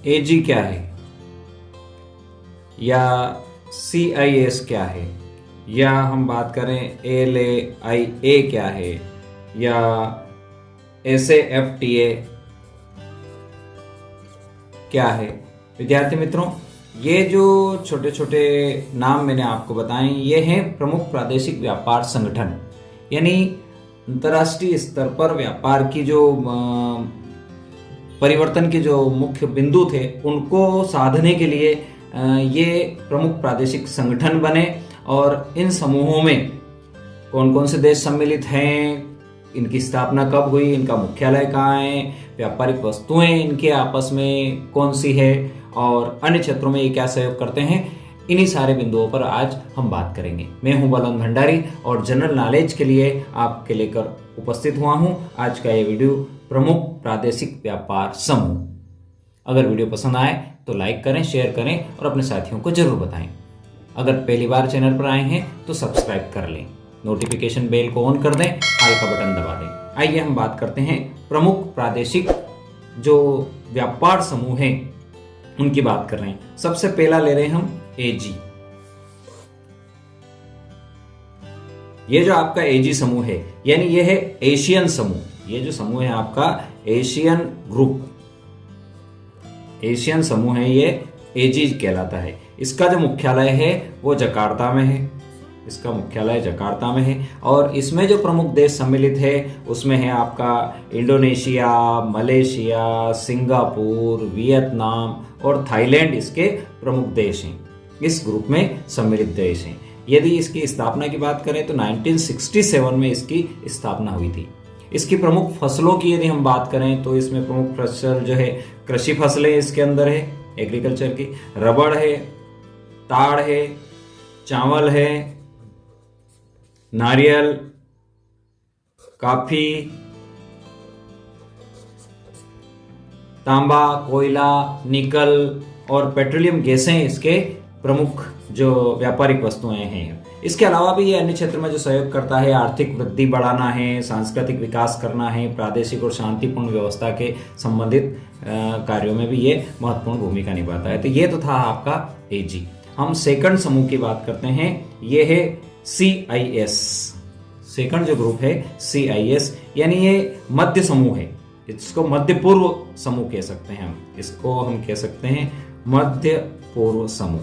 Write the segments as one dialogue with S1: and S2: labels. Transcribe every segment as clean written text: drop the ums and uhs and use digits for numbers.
S1: एजी क्या है, या CIS क्या है, या हम बात करें LAIA क्या है, या SAFTA क्या है। विद्यार्थी मित्रों, ये जो छोटे छोटे नाम मैंने आपको बताए ये हैं प्रमुख प्रादेशिक व्यापार संगठन, यानी अंतर्राष्ट्रीय स्तर पर व्यापार की जो परिवर्तन के जो मुख्य बिंदु थे उनको साधने के लिए ये प्रमुख प्रादेशिक संगठन बने। और इन समूहों में कौन कौन से देश सम्मिलित हैं, इनकी स्थापना कब हुई, इनका मुख्यालय कहाँ है, व्यापारिक वस्तुएं इनके आपस में कौन सी है, और अन्य क्षेत्रों में ये क्या सहयोग करते हैं, इन्हीं सारे बिंदुओं पर आज हम बात करेंगे। मैं हूं बलवंत भंडारी और जनरल नॉलेज के लिए आपके लेकर उपस्थित हुआ हूं आज का ये वीडियो, प्रमुख प्रादेशिक व्यापार समूह। अगर वीडियो पसंद आए तो लाइक करें, शेयर करें और अपने साथियों को जरूर बताएं। अगर पहली बार चैनल पर आए हैं तो सब्सक्राइब कर लें, नोटिफिकेशन बेल को ऑन कर दें, ऑल का बटन दबा दें। आइए हम बात करते हैं प्रमुख प्रादेशिक जो व्यापार समूह हैं उनकी बात कर रहे हैं। सबसे पहला ले रहे हैं हम एजी। ये जो आपका एजी समूह है, यानी ये है एशियन समूह। ये जो समूह है आपका एशियन ग्रुप, एशियन समूह है, ये एजी कहलाता है। इसका जो मुख्यालय है वो जकार्ता में है, इसका मुख्यालय जकार्ता में है। और इसमें जो प्रमुख देश सम्मिलित है उसमें है आपका इंडोनेशिया, मलेशिया, सिंगापुर, वियतनाम और थाईलैंड इसके प्रमुख देश हैं, इस ग्रुप में सम्मिलित देश हैं। यदि इसकी स्थापना की बात करें तो 1967 में इसकी स्थापना हुई थी। इसकी प्रमुख फसलों की यदि हम बात करें तो इसमें प्रमुख फसल जो है कृषि फसलें इसके अंदर है, एग्रीकल्चर की, रबड़ है, ताड़ है, चावल है, नारियल, कॉफी, तांबा, कोयला, निकल और पेट्रोलियम गैसें इसके प्रमुख जो व्यापारिक वस्तुएं हैं। इसके अलावा भी ये अन्य क्षेत्र में जो सहयोग करता है, आर्थिक वृद्धि बढ़ाना है, सांस्कृतिक विकास करना है, प्रादेशिक और शांतिपूर्ण व्यवस्था के संबंधित कार्यों में भी ये महत्वपूर्ण भूमिका निभाता है। तो ये तो था आपका एजी। हम सेकंड समूह की बात करते हैं, ये है CIS। सेकंड जो ग्रुप है CIS, यानी ये मध्य समूह है, इसको मध्य पूर्व समूह कह सकते हैं। इसको हम कह सकते हैं मध्य पूर्व समूह।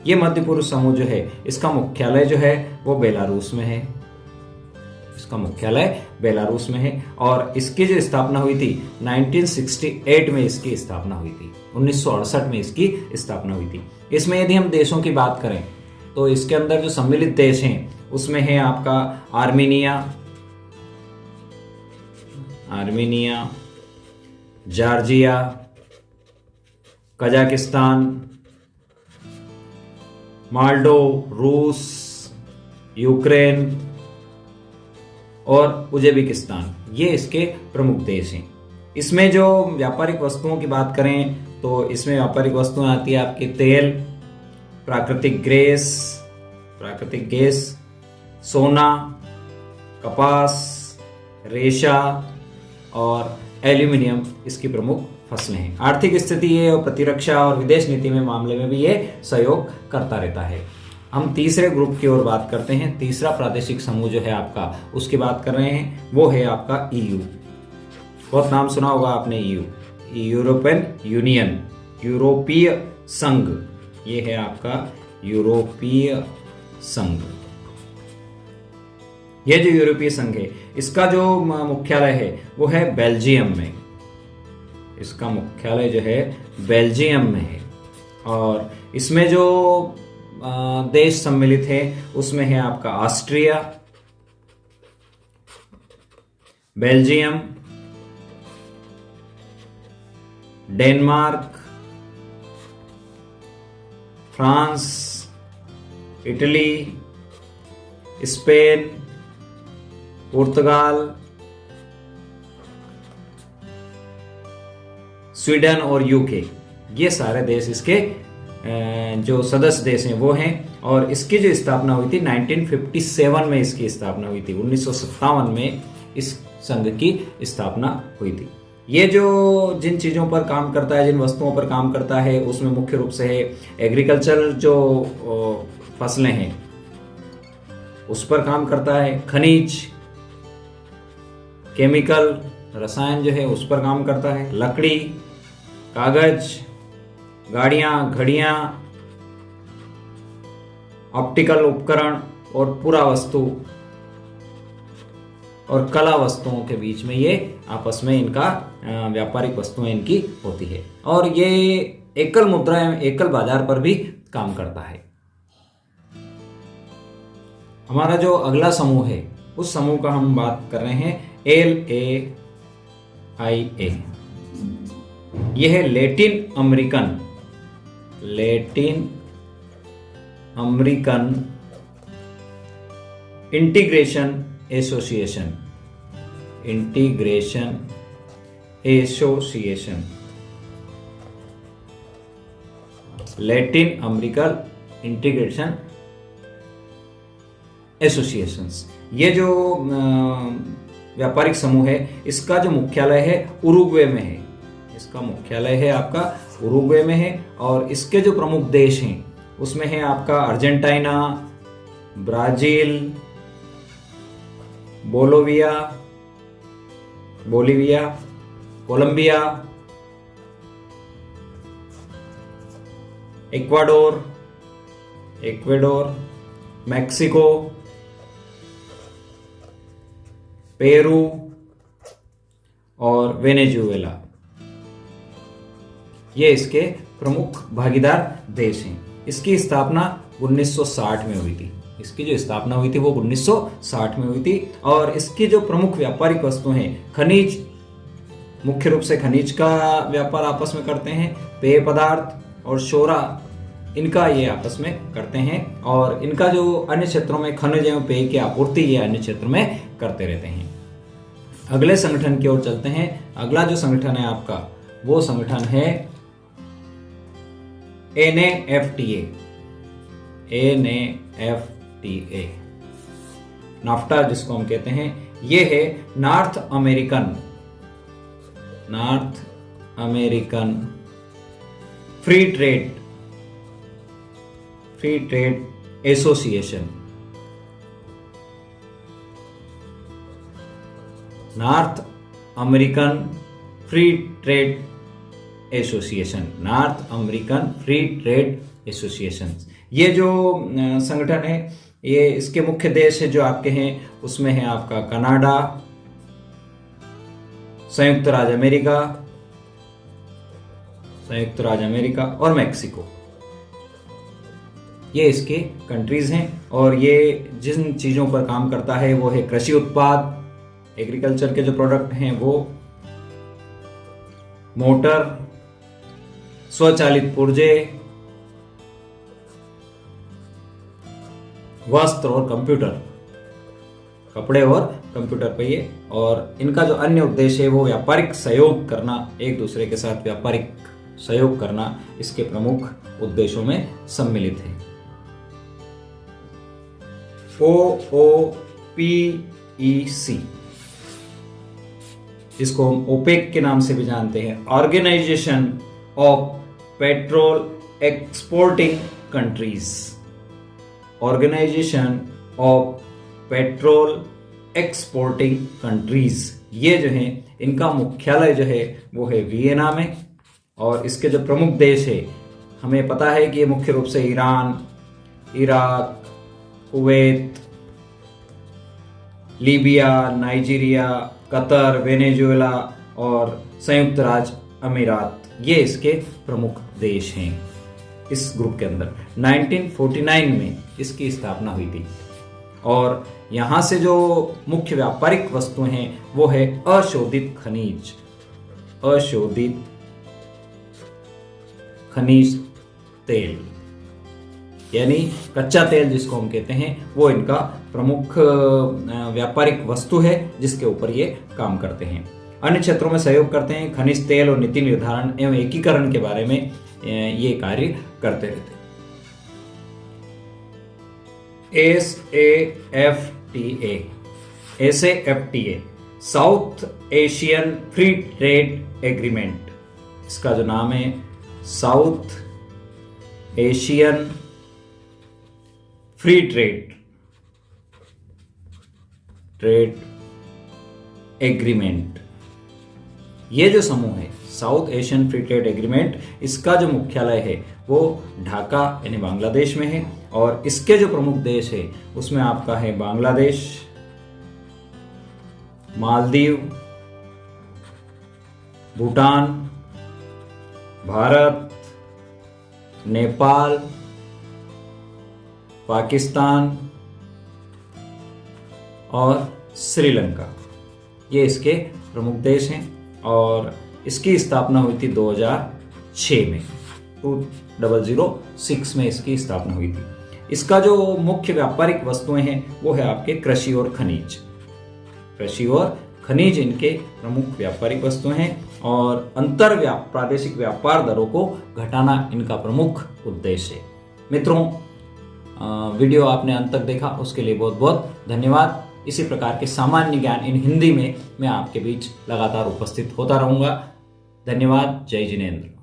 S1: ये मध्य पूर्व समूह जो है इसका मुख्यालय जो है वो बेलारूस में है, इसका मुख्यालय बेलारूस में है। और इसकी जो स्थापना हुई थी 1968 में इसकी स्थापना हुई थी, 1968 में इसकी स्थापना हुई थी। इसमें यदि हम देशों की बात करें तो इसके अंदर जो सम्मिलित देश हैं उसमें है आपका आर्मीनिया, जॉर्जिया, कजाकिस्तान, माल्डो, रूस, यूक्रेन और उज्बेकिस्तान, ये इसके प्रमुख देश हैं। इसमें जो व्यापारिक वस्तुओं की बात करें तो इसमें व्यापारिक वस्तुएं आती है आपकी तेल, प्राकृतिक गैस, सोना, कपास, रेशा और एल्यूमिनियम इसकी प्रमुख फसलें हैं। आर्थिक स्थिति ये और प्रतिरक्षा और विदेश नीति में मामले में भी ये सहयोग करता रहता है। हम तीसरे ग्रुप की ओर बात करते हैं। तीसरा प्रादेशिक समूह जो है आपका, उसकी बात कर रहे हैं, वो है आपका EU। बहुत नाम सुना होगा आपने EU, यूरोपियन यूनियन, यूरोपीय संघ। ये है आपका यूरोपीय संघ। ये जो यूरोपीय संघ है इसका जो मुख्यालय है वो है बेल्जियम में, इसका मुख्यालय जो है बेल्जियम में है। और इसमें जो देश सम्मिलित है उसमें है आपका Austria, Belgium, Denmark, France, Italy, Spain, पुर्तगाल, स्वीडन और यूके, ये सारे देश इसके जो सदस्य देश हैं वो हैं। और इसकी जो स्थापना हुई थी 1957 में इसकी स्थापना हुई थी, 1957 में इस संघ की स्थापना हुई थी। ये जो जिन चीज़ों पर काम करता है, जिन वस्तुओं पर काम करता है, उसमें मुख्य रूप से है एग्रीकल्चर, जो फसलें हैं उस पर काम करता है, खनिज, केमिकल, रसायन जो है उस पर काम करता है, लकड़ी, कागज, गाड़ियां, घड़ियां, ऑप्टिकल उपकरण और पुरा वस्तु और कला वस्तुओं के बीच में ये आपस में इनका व्यापारिक वस्तुएं इनकी होती है। और ये एकल मुद्रा एवं एकल बाजार पर भी काम करता है। हमारा जो अगला समूह है उस समूह का हम बात कर रहे हैं LAIA। यह है Latin American integration association. Latin American integration associations. ये जो व्यापारिक समूह है इसका जो मुख्यालय है उरुग्वे में है। इसका मुख्यालय है आपका उरुग्वे में है। और इसके जो प्रमुख देश हैं उसमें है आपका Argentina, Brazil, Bolivia, Colombia, Ecuador, Mexico, Peru और वेनेजुएला। ये इसके प्रमुख भागीदार देश हैं। इसकी स्थापना 1960 में हुई थी। इसकी जो स्थापना हुई थी वो 1960 में हुई थी। और इसकी जो प्रमुख व्यापारिक वस्तु हैं, खनिज, मुख्य रूप से खनिज का व्यापार आपस में करते हैं, पेय पदार्थ और शोरा, इनका ये आपस में करते हैं। और इनका जो अन्य क्षेत्रों में खनिज एवं पेय की आपूर्ति ये अन्य क्षेत्र में करते रहते हैं। अगले संगठन की ओर चलते हैं। अगला जो संगठन है आपका वो संगठन है NAFTA। नाफ्टा जिसको हम कहते हैं, ये है north American free trade association. North American free trade association. ये जो संगठन है ये इसके मुख्य देश है जो आपके हैं उसमें है आपका कनाडा, संयुक्त राज्य अमेरिका और मैक्सिको। ये इसके कंट्रीज हैं। और ये जिन चीजों पर काम करता है वो है कृषि उत्पाद, एग्रीकल्चर के जो प्रोडक्ट हैं वो, मोटर, स्वचालित पुर्जे, वस्त्र और कंप्यूटर, कपड़े और कंप्यूटर पे ये। और इनका जो अन्य उद्देश्य है वो व्यापारिक सहयोग करना, एक दूसरे के साथ व्यापारिक सहयोग करना इसके प्रमुख उद्देश्यों में सम्मिलित है। OOPEC, इसको हम ओपेक के नाम से भी जानते हैं, organisation of petrol exporting countries. Organisation of petrol exporting countries. ये जो है इनका मुख्यालय जो है वो है वियना में। और इसके जो प्रमुख देश है हमें पता है कि ये मुख्य रूप से Iran, Iraq, Kuwait, Libya, Nigeria, Qatar, Venezuela और संयुक्त राज्य अमीरात, ये इसके प्रमुख देश हैं। इस ग्रुप के अंदर 1949 में इसकी स्थापना हुई थी। और यहाँ से जो मुख्य व्यापारिक वस्तुएं हैं वो है अशोधित खनिज तेल, यानी कच्चा तेल जिसको हम कहते हैं, वो इनका प्रमुख व्यापारिक वस्तु है जिसके ऊपर ये काम करते हैं। अन्य क्षेत्रों में सहयोग करते हैं। खनिज तेल और नीति निर्धारण एवं एकीकरण के बारे में ये कार्य करते रहते हैं। SAFTA south Asian free trade agreement. इसका जो नाम है south Asian free trade agreement. ये जो समूह है south Asian free trade agreement, इसका जो मुख्यालय है वो ढाका यानी बांग्लादेश में है। और इसके जो प्रमुख देश है उसमें आपका है बांग्लादेश, मालदीव, भूटान, भारत, नेपाल, पाकिस्तान और श्रीलंका। ये इसके प्रमुख देश हैं और इसकी स्थापना हुई थी 2006 में, 2006 में इसकी स्थापना हुई थी। इसका जो मुख्य व्यापारिक वस्तुएं हैं वो है आपके कृषि और खनिज। कृषि और खनिज इनके प्रमुख व्यापारिक वस्तुएं हैं और प्रादेशिक व्यापार दरों को घटाना इनका प्रमुख उद्देश्य है। मित्रों, वीडियो आपने अंत तक देखा उसके लिए बहुत बहुत धन्यवाद। इसी प्रकार के सामान्य ज्ञान इन हिंदी में मैं आपके बीच लगातार उपस्थित होता रहूंगा। धन्यवाद। जय जिनेंद्र।